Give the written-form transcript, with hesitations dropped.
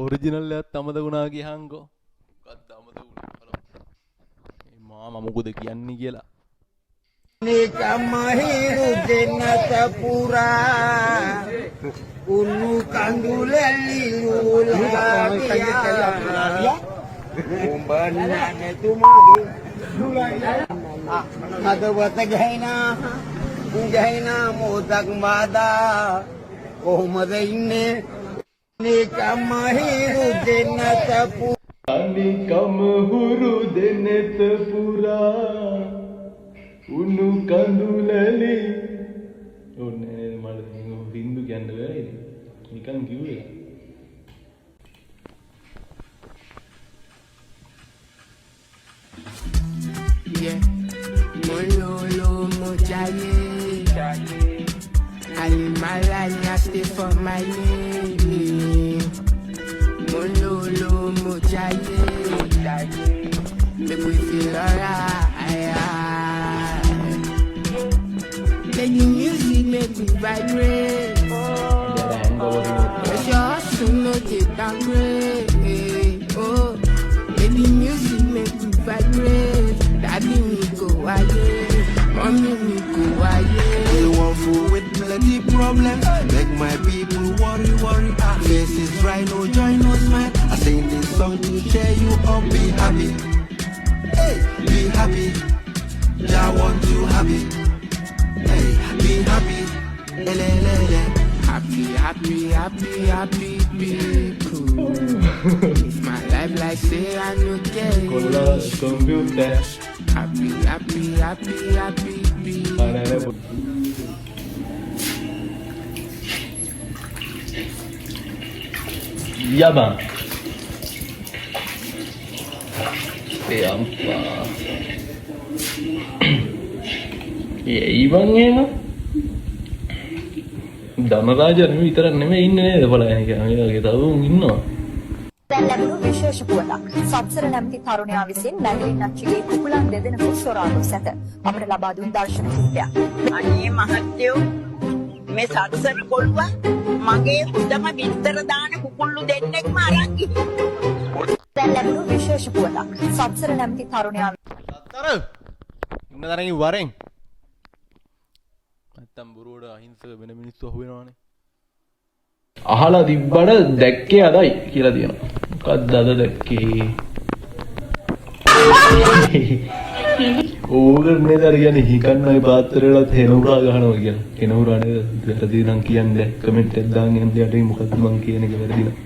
Original එකත් අමතකුණා කියහන්කෝ. මොකක්ද අමතකුණා බලමු. මාමා මොකද කියන්නේ කියලා. නිකමහිරු දෙන්නත පුරා උණු කඳුලැලි උලා උඹ නැතුමාගේ හදවත ගහිනා මොදක් මාදා කොහොමද ඉන්නේ නිකමහිරු දෙන්නත පුරා උණු කඳුලැලි ඕනේ මට හින්දු කියන්න බැහැ නිකන් කිව්වේ yeah mololo mojaye all my life I stay for my name mololo mojaye make we feel alright. Let the music make me vibrate. Cause your hustle no get downgrade. Oh, let the music make me vibrate. Daddy me go away, mommy me go away. You want fool with plenty problems, make my people worry. Face is right, no joy, no smile. I sing this song to cheer you up, be happy. Hey, be happy. I want you happy. Hey, be happy. Happy people. It's my life like say I no care. computer Happy people. Ya bang apa ya ibang emang ධනරාජ විතරක් නෙමෙයි ඉන්නේ නේද බලන්න කියලා තව ඉන්නවා. දැන් ලැබුණු විශේෂ පුවතක්. සත්සර නැමැති තරුණයා විසින් නැගලින් නච්චිගේ කුකුලන් දෙදෙනෙකු සොරා ගොස් ඇත. අපට ලබා දුන් දර්ශන කිහිපයක්. අනේ මහත්තයෝ මේ සත්සර කොල්වා මගේ උදම විතර දාන කුකුල්ලු දෙන්නෙක්ම අරන් ගිහින්. දැන් ලැබුණු විශේෂ පුවතක්. සත්සර නැමැති තරුණයා සත්තර ඉන්න තරකින් වරෙන් නැත්තම් බුරුවට අහිංසක වෙන මිනිස්සු අහුවෙනවානේ. අහලා තිබ්බට දැක්කේ අදයි කියලා තියෙනවා. මොකක්ද අද දැක්කේ? ඕගර් නේද අර කියන්නේ හිකන්නයි පාත්‍රවලත් හෙනහුරා ගහනවා කියලා. හෙනහුරා නේද? වැරදි නම් කියන්නේ කමෙන්ට් එකක් දාන්න යන්න යටින් මොකද්ද මං කියන එක වැරදි නම්.